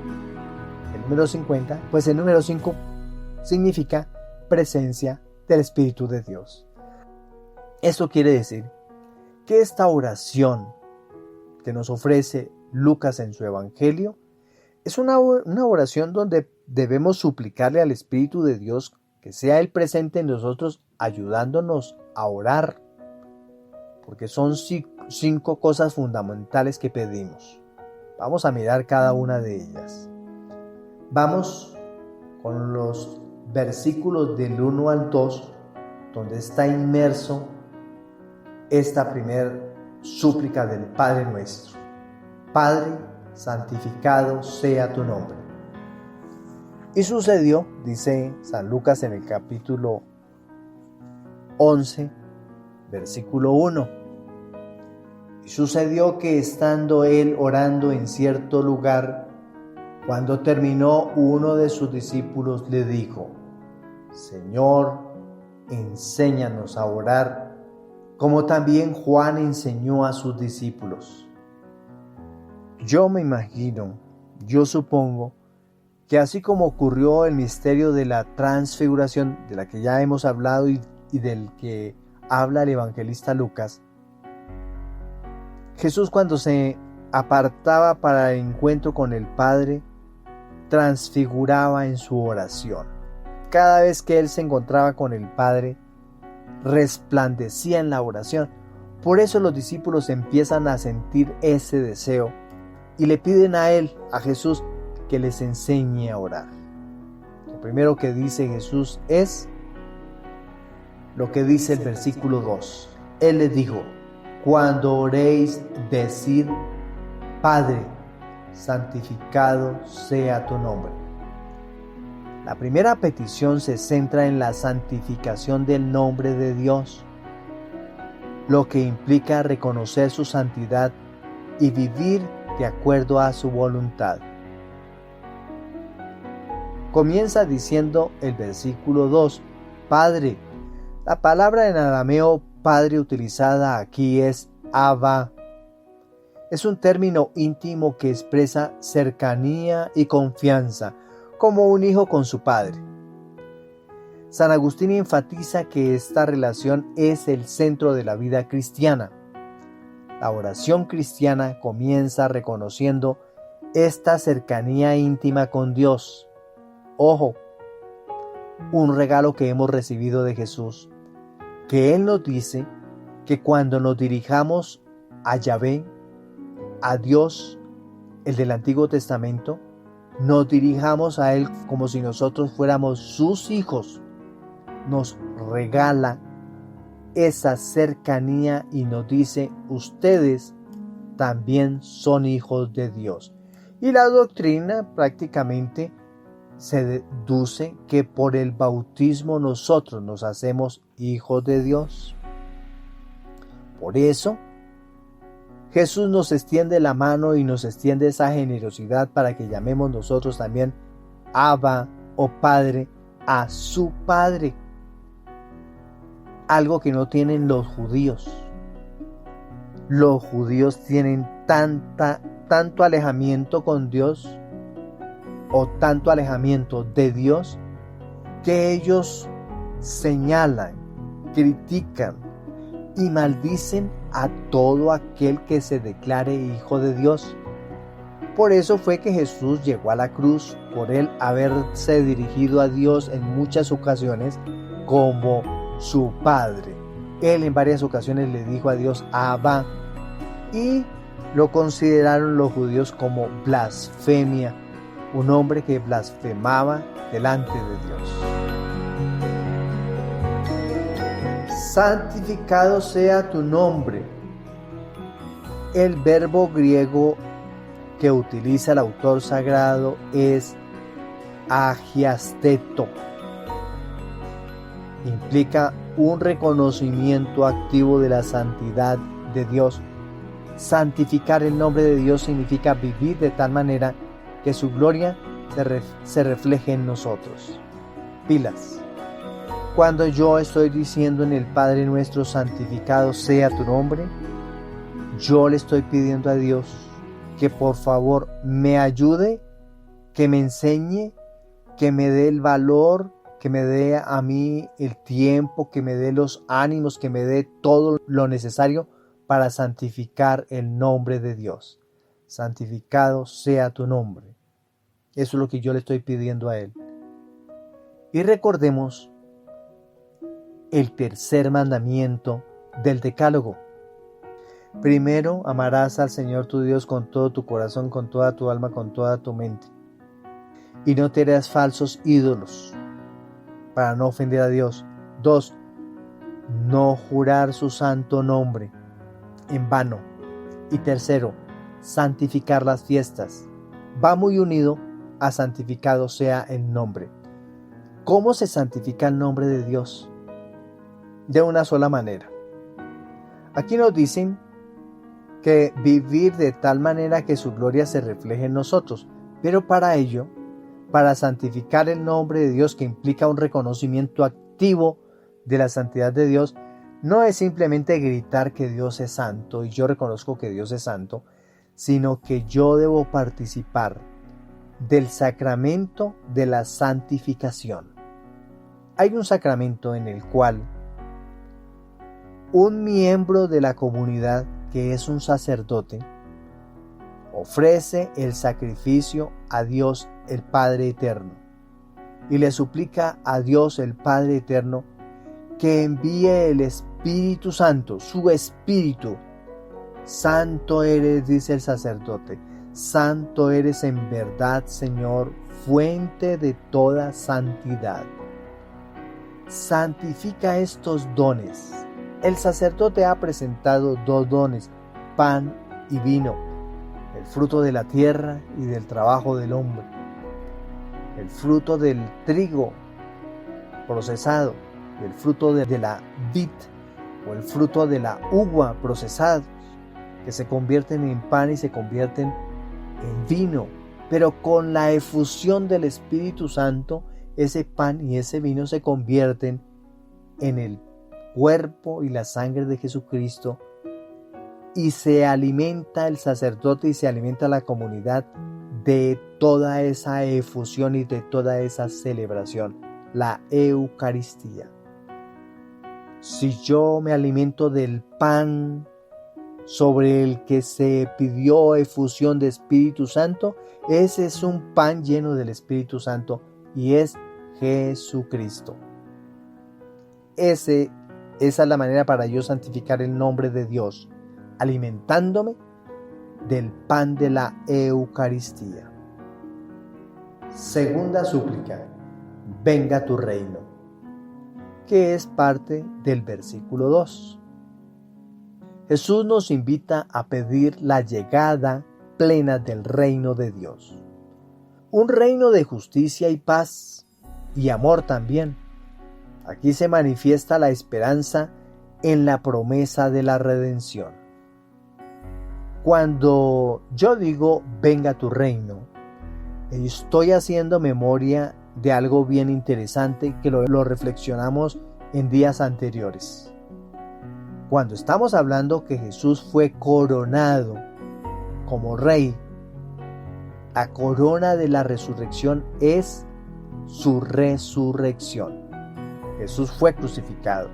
El número 50, pues el número 5 significa presencia del Espíritu de Dios. Esto quiere decir que esta oración que nos ofrece Lucas en su Evangelio es una oración donde debemos suplicarle al Espíritu de Dios que sea Él presente en nosotros, ayudándonos a orar, porque son 5 cosas fundamentales que pedimos. Vamos a mirar cada una de ellas. Vamos con los versículos del 1 al 2, donde está inmerso esta primer súplica del Padre Nuestro. Padre, santificado sea tu nombre. Y sucedió, dice San Lucas en el capítulo 11, versículo 1. Y sucedió que estando él orando en cierto lugar, Cuando terminó, uno de sus discípulos le dijo: Señor, enséñanos a orar, como también Juan enseñó a sus discípulos. Yo supongo que así como ocurrió el misterio de la transfiguración, de la que ya hemos hablado y del que habla el evangelista Lucas, Jesús, cuando se apartaba para el encuentro con el Padre, transfiguraba en su oración. Cada vez que él se encontraba con el Padre, resplandecía en la oración. Por eso los discípulos empiezan a sentir ese deseo y le piden a él, a Jesús, que les enseñe a orar. Lo primero que dice Jesús es lo que dice el versículo 2. Él les dijo: cuando oréis, decid: Padre, santificado sea tu nombre. La primera petición se centra en la santificación del nombre de Dios, lo que implica reconocer su santidad y vivir de acuerdo a su voluntad. Comienza diciendo el versículo 2, Padre. La palabra en arameo Padre utilizada aquí es Abba. Es un término íntimo que expresa cercanía y confianza, como un hijo con su padre. San Agustín enfatiza que esta relación es el centro de la vida cristiana. La oración cristiana comienza reconociendo esta cercanía íntima con Dios. Ojo, un regalo que hemos recibido de Jesús, que Él nos dice que cuando nos dirijamos a Yahvé, a Dios, el del Antiguo Testamento, nos dirijamos a Él como si nosotros fuéramos sus hijos. Nos regala esa cercanía y nos dice: ustedes también son hijos de Dios. Y la doctrina prácticamente se deduce que por el bautismo nosotros nos hacemos hijos de Dios. Por eso Jesús nos extiende la mano y nos extiende esa generosidad para que llamemos nosotros también Abba o Padre a su Padre. Algo que no tienen los judíos. Los judíos tienen tanto alejamiento con Dios o tanto alejamiento de Dios que ellos señalan, critican y maldicen a todo aquel que se declare hijo de Dios. Por eso fue que Jesús llegó a la cruz, por él haberse dirigido a Dios en muchas ocasiones como su Padre. Él en varias ocasiones le dijo a Dios Abba, y lo consideraron los judíos como blasfemia, un hombre que blasfemaba delante de Dios. Santificado sea tu nombre. El verbo griego que utiliza el autor sagrado es agiasteto. Implica un reconocimiento activo de la santidad de Dios. Santificar el nombre de Dios significa vivir de tal manera que su gloria se refleje en nosotros. Pilas. Cuando yo estoy diciendo en el Padre nuestro, santificado sea tu nombre, yo le estoy pidiendo a Dios que por favor me ayude, que me enseñe, que me dé el valor, que me dé a mí el tiempo, que me dé los ánimos, que me dé todo lo necesario para santificar el nombre de Dios. Santificado sea tu nombre. Eso es lo que yo le estoy pidiendo a Él. Y recordemos el tercer mandamiento del Decálogo. Primero, amarás al Señor tu Dios con todo tu corazón, con toda tu alma, con toda tu mente. Y no te harás falsos ídolos para no ofender a Dios. 2. No jurar su santo nombre en vano. Y tercero, santificar las fiestas. Va muy unido a santificado sea el nombre. ¿Cómo se santifica el nombre de Dios? De una sola manera. Aquí nos dicen que vivir de tal manera que su gloria se refleje en nosotros. Pero para ello, para santificar el nombre de Dios, que implica un reconocimiento activo de la santidad de Dios, no es simplemente gritar que Dios es santo y yo reconozco que Dios es santo, sino que yo debo participar del sacramento de la santificación. Hay un sacramento en el cual un miembro de la comunidad, que es un sacerdote, ofrece el sacrificio a Dios el Padre Eterno y le suplica a Dios el Padre Eterno que envíe el Espíritu Santo, su Espíritu. Santo eres, dice el sacerdote, santo eres en verdad, Señor, fuente de toda santidad. Santifica estos dones. El sacerdote ha presentado dos dones, pan y vino, el fruto de la tierra y del trabajo del hombre, el fruto del trigo procesado, el fruto de la vid o el fruto de la uva procesados, que se convierten en pan y se convierten en vino, pero con la efusión del Espíritu Santo, ese pan y ese vino se convierten en el cuerpo y la sangre de Jesucristo, y se alimenta el sacerdote y se alimenta la comunidad de toda esa efusión y de toda esa celebración, la Eucaristía. Si yo me alimento del pan sobre el que se pidió efusión de Espíritu Santo, ese es un pan lleno del Espíritu Santo y es Jesucristo. Esa es la manera para yo santificar el nombre de Dios, alimentándome del pan de la Eucaristía. Segunda súplica, venga tu reino, que es parte del versículo 2. Jesús nos invita a pedir la llegada plena del reino de Dios. Un reino de justicia y paz y amor también. Aquí se manifiesta la esperanza en la promesa de la redención. Cuando yo digo venga tu reino, estoy haciendo memoria de algo bien interesante que lo reflexionamos en días anteriores. Cuando estamos hablando que Jesús fue coronado como rey, la corona de la resurrección es su resurrección. Jesús fue crucificado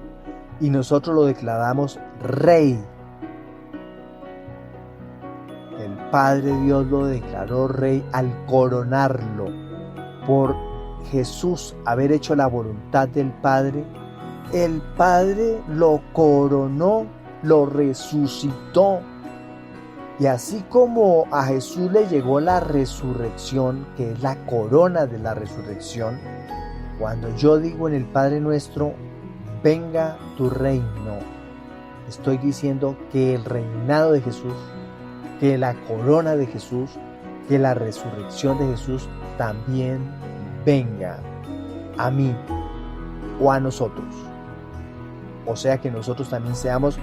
y nosotros lo declaramos rey. El Padre Dios lo declaró rey al coronarlo. Por Jesús haber hecho la voluntad del Padre, el Padre lo coronó, lo resucitó. Y así como a Jesús le llegó la resurrección, que es la corona de la resurrección, cuando yo digo en el Padre Nuestro, venga tu reino, estoy diciendo que el reinado de Jesús, que la corona de Jesús, que la resurrección de Jesús también venga a mí o a nosotros. O sea que nosotros también seamos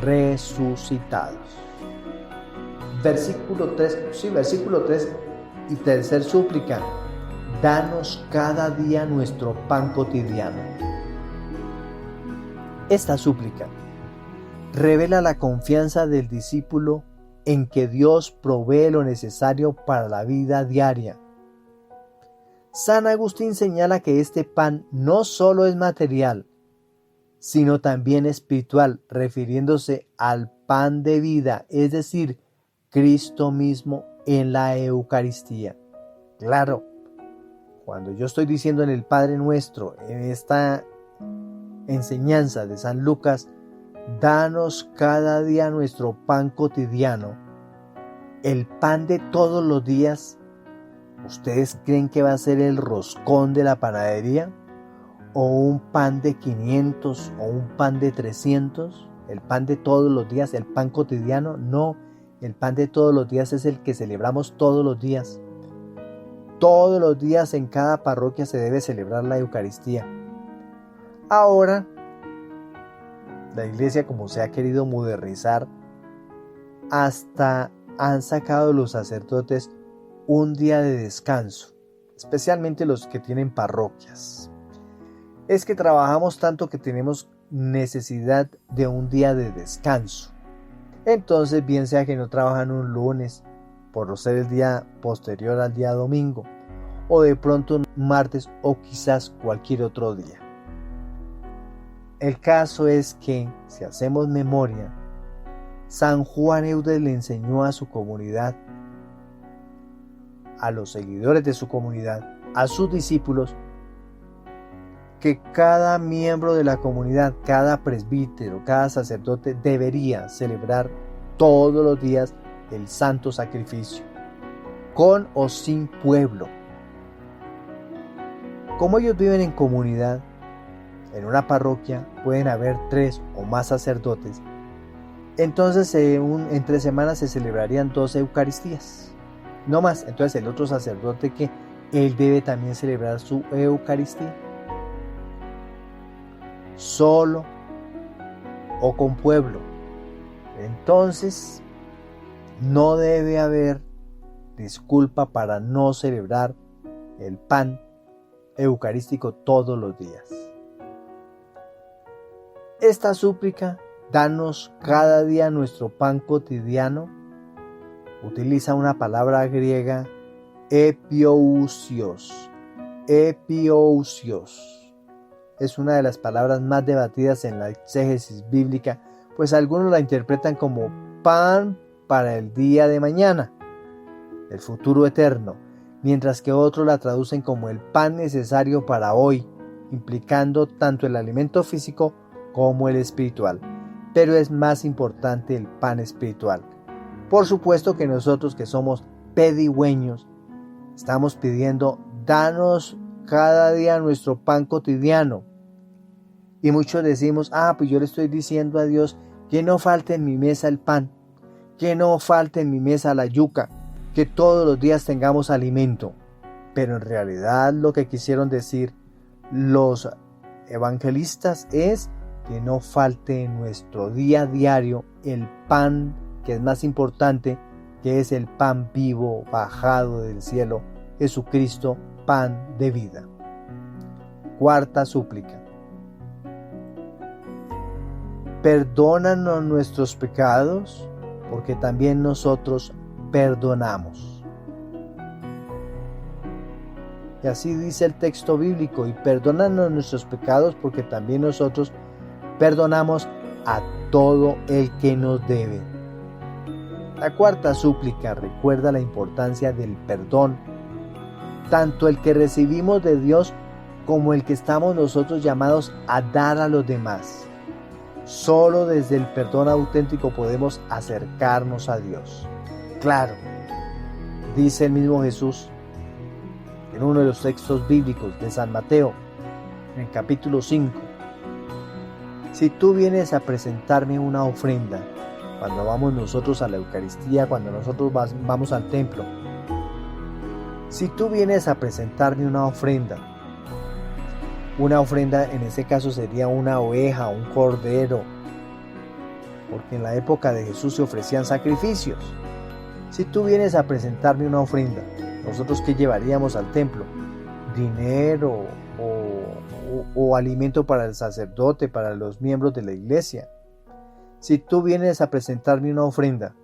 resucitados. Versículo 3 y tercer súplica. Danos cada día nuestro pan cotidiano. Esta súplica revela la confianza del discípulo en que Dios provee lo necesario para la vida diaria. San Agustín señala que este pan no solo es material, sino también espiritual, refiriéndose al pan de vida, es decir, Cristo mismo en la Eucaristía. Claro, cuando yo estoy diciendo en el Padre Nuestro, en esta enseñanza de San Lucas, danos cada día nuestro pan cotidiano, el pan de todos los días, ¿ustedes creen que va a ser el roscón de la panadería? ¿O un pan de 500 o un pan de 300? ¿El pan de todos los días, el pan cotidiano? No, el pan de todos los días es el que celebramos todos los días. Todos los días en cada parroquia se debe celebrar la Eucaristía. Ahora, la iglesia, como se ha querido modernizar, hasta han sacado los sacerdotes un día de descanso, especialmente los que tienen parroquias. Es que trabajamos tanto que tenemos necesidad de un día de descanso. Entonces, bien sea que no trabajan un lunes, por ser el día posterior al día domingo, o de pronto un martes o quizás cualquier otro día. El caso es que, si hacemos memoria, San Juan Eudes le enseñó a su comunidad, a los seguidores de su comunidad, a sus discípulos, que cada miembro de la comunidad, cada presbítero, cada sacerdote debería celebrar todos los días el santo sacrificio, con o sin pueblo. Como ellos viven en comunidad, en una parroquia pueden haber 3 o más sacerdotes, entonces entre semanas se celebrarían 2 Eucaristías, no más. Entonces el otro sacerdote que él debe también celebrar su Eucaristía, solo o con pueblo. Entonces no debe haber disculpa para no celebrar el pan eucarístico todos los días. Esta súplica, danos cada día nuestro pan cotidiano, utiliza una palabra griega, epiousios. Epiousios es una de las palabras más debatidas en la exégesis bíblica, pues algunos la interpretan como pan para el día de mañana, el futuro eterno, mientras que otros la traducen como el pan necesario para hoy, implicando tanto el alimento físico como el espiritual. Pero es más importante el pan espiritual. Por supuesto que nosotros, que somos pedigüeños, estamos pidiendo, danos cada día nuestro pan cotidiano. Y muchos decimos, pues yo le estoy diciendo a Dios que no falte en mi mesa el pan, que no falte en mi mesa la yuca, que todos los días tengamos alimento. Pero en realidad lo que quisieron decir los evangelistas es que no falte en nuestro día a diario el pan que es más importante, que es el pan vivo bajado del cielo, Jesucristo, pan de vida. Cuarta súplica. Perdónanos nuestros pecados, porque también nosotros perdonamos. Y así dice el texto bíblico, y perdónanos nuestros pecados, porque también nosotros perdonamos a todo el que nos debe. La cuarta súplica recuerda la importancia del perdón, tanto el que recibimos de Dios como el que estamos nosotros llamados a dar a los demás. Solo desde el perdón auténtico podemos acercarnos a Dios. Claro, dice el mismo Jesús en uno de los textos bíblicos de San Mateo, en el capítulo 5. Si tú vienes a presentarme una ofrenda, cuando vamos nosotros a la Eucaristía, cuando nosotros vamos al templo, si tú vienes a presentarme una ofrenda en ese caso sería una oveja, un cordero, porque en la época de Jesús se ofrecían sacrificios. Si tú vienes a presentarme una ofrenda, ¿nosotros qué llevaríamos al templo? Dinero o alimento para el sacerdote, para los miembros de la iglesia. Si tú vienes a presentarme una ofrenda,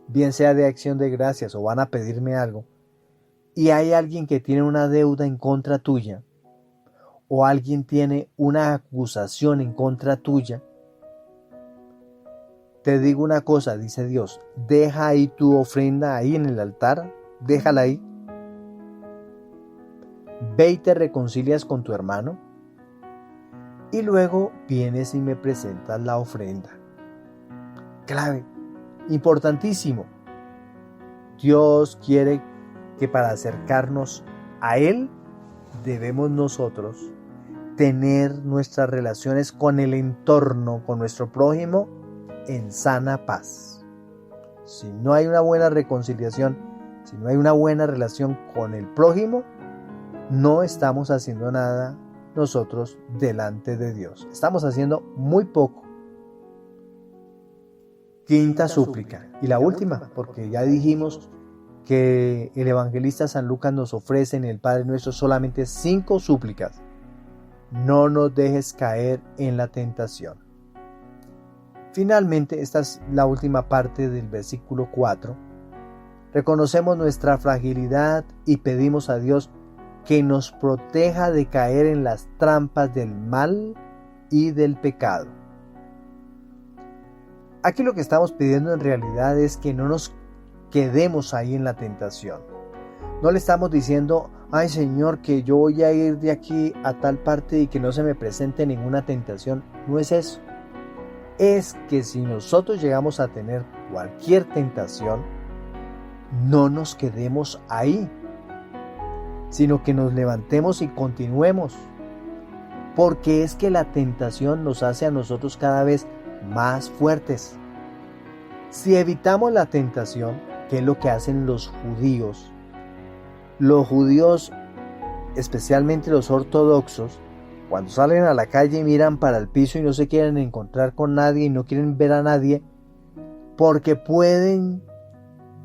bien sea de acción de gracias o van a pedirme algo, y hay alguien que tiene una deuda en contra tuya, o alguien tiene una acusación en contra tuya, te digo una cosa, dice Dios, deja ahí tu ofrenda ahí en el altar, déjala ahí. Ve y te reconcilias con tu hermano y luego vienes y me presentas la ofrenda. Clave, importantísimo. Dios quiere que para acercarnos a Él debemos nosotros tener nuestras relaciones con el entorno, con nuestro prójimo, en sana paz. Si no hay una buena reconciliación, si no hay una buena relación con el prójimo, no estamos haciendo nada nosotros delante de Dios. Estamos haciendo muy poco. Quinta súplica, y la última, porque ya dijimos que el evangelista San Lucas nos ofrece en el Padre Nuestro solamente 5 súplicas. No nos dejes caer en la tentación. Finalmente, esta es la última parte del versículo 4. Reconocemos nuestra fragilidad y pedimos a Dios que nos proteja de caer en las trampas del mal y del pecado. Aquí lo que estamos pidiendo en realidad es que no nos quedemos ahí en la tentación. No le estamos diciendo, ay Señor, que yo voy a ir de aquí a tal parte y que no se me presente ninguna tentación. No es eso. Es que si nosotros llegamos a tener cualquier tentación, no nos quedemos ahí, sino que nos levantemos y continuemos. Porque es que la tentación nos hace a nosotros cada vez más fuertes. Si evitamos la tentación, que es lo que hacen los judíos, especialmente los ortodoxos, cuando salen a la calle miran para el piso y no se quieren encontrar con nadie y no quieren ver a nadie, porque pueden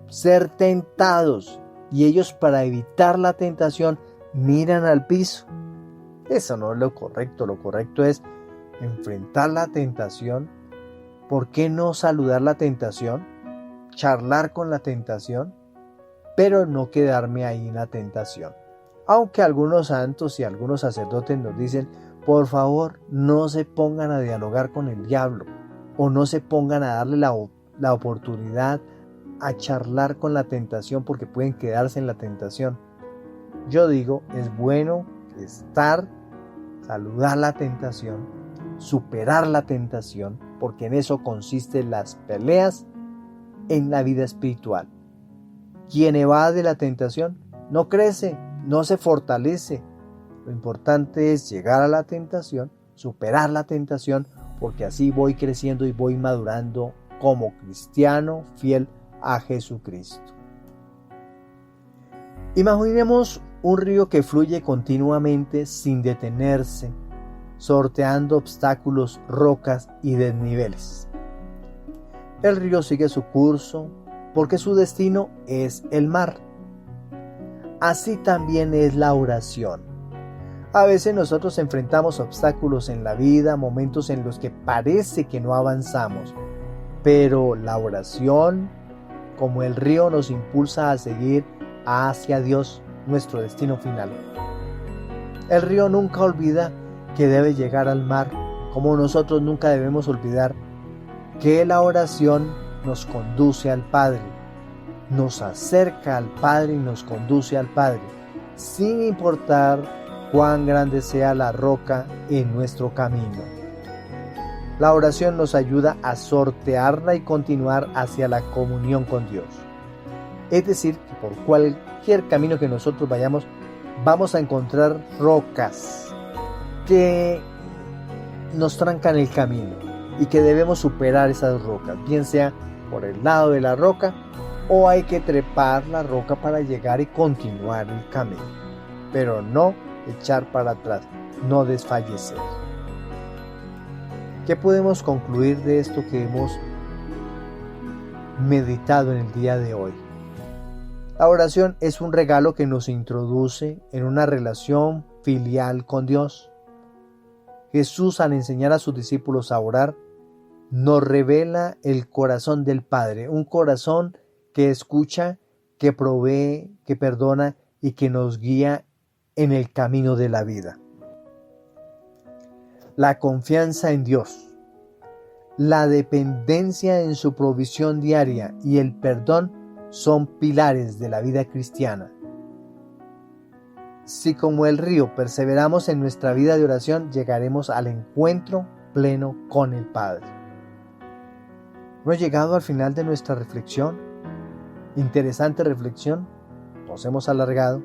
ser tentados, y ellos, para evitar la tentación, miran al piso. Eso no es lo correcto. Lo correcto es enfrentar la tentación. ¿Por qué no saludar la tentación? Charlar con la tentación, pero no quedarme ahí en la tentación. Aunque algunos santos y algunos sacerdotes nos dicen, por favor, no se pongan a dialogar con el diablo, o no se pongan a darle la oportunidad a charlar con la tentación, porque pueden quedarse en la tentación. Yo digo, es bueno saludar la tentación, superar la tentación, porque en eso consisten las peleas en la vida espiritual. Quien evade la tentación no crece, no se fortalece. Lo importante es llegar a la tentación, superar la tentación, porque así voy creciendo y voy madurando como cristiano fiel a Jesucristo. Imaginemos un río que fluye continuamente sin detenerse, sorteando obstáculos, rocas y desniveles. El río sigue su curso porque su destino es el mar. Así también es la oración. A veces nosotros enfrentamos obstáculos en la vida, momentos en los que parece que no avanzamos, pero la oración, como el río, nos impulsa a seguir hacia Dios, nuestro destino final. El río nunca olvida que debe llegar al mar, como nosotros nunca debemos olvidar que la oración nos conduce al Padre, nos acerca al Padre y nos conduce al Padre, sin importar cuán grande sea la roca en nuestro camino. La oración nos ayuda a sortearla y continuar hacia la comunión con Dios. Es decir, que por cualquier camino que nosotros vayamos, vamos a encontrar rocas que nos trancan el camino y que debemos superar esas rocas, bien sea por el lado de la roca o hay que trepar la roca para llegar y continuar el camino, pero no echar para atrás, no desfallecer. ¿Qué podemos concluir de esto que hemos meditado en el día de hoy? La oración es un regalo que nos introduce en una relación filial con Dios. Jesús, al enseñar a sus discípulos a orar, nos revela el corazón del Padre, un corazón que escucha, que provee, que perdona y que nos guía en el camino de la vida. La confianza en Dios, la dependencia en su provisión diaria y el perdón son pilares de la vida cristiana. Si como el río perseveramos en nuestra vida de oración, llegaremos al encuentro pleno con el Padre. Hemos llegado al final de nuestra reflexión. Interesante reflexión. Nos hemos alargado,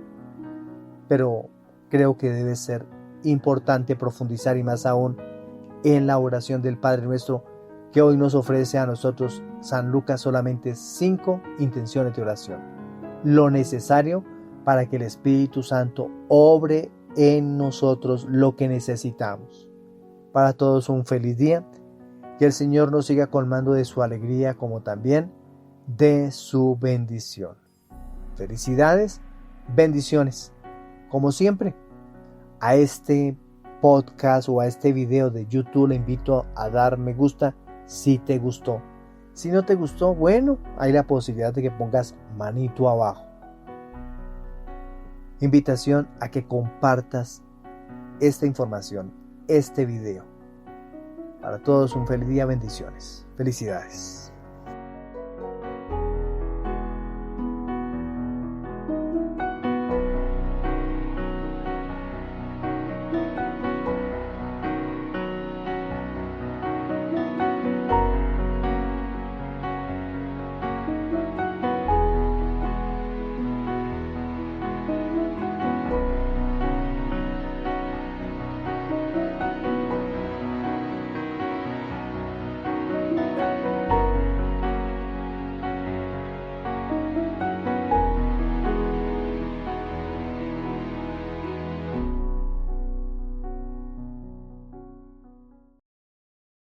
pero creo que debe ser importante profundizar y más aún en la oración del Padre Nuestro que hoy nos ofrece a nosotros San Lucas solamente 5 intenciones de oración. Lo necesario para que el Espíritu Santo obre en nosotros lo que necesitamos. Para todos un feliz día Que el Señor nos siga colmando de su alegría como también de su bendición. Felicidades, bendiciones. Como siempre, a este podcast o a este video de YouTube le invito a dar me gusta si te gustó. Si no te gustó, bueno, hay la posibilidad de que pongas manito abajo. Invitación a que compartas esta información, este video. Para todos un feliz día, bendiciones. Felicidades.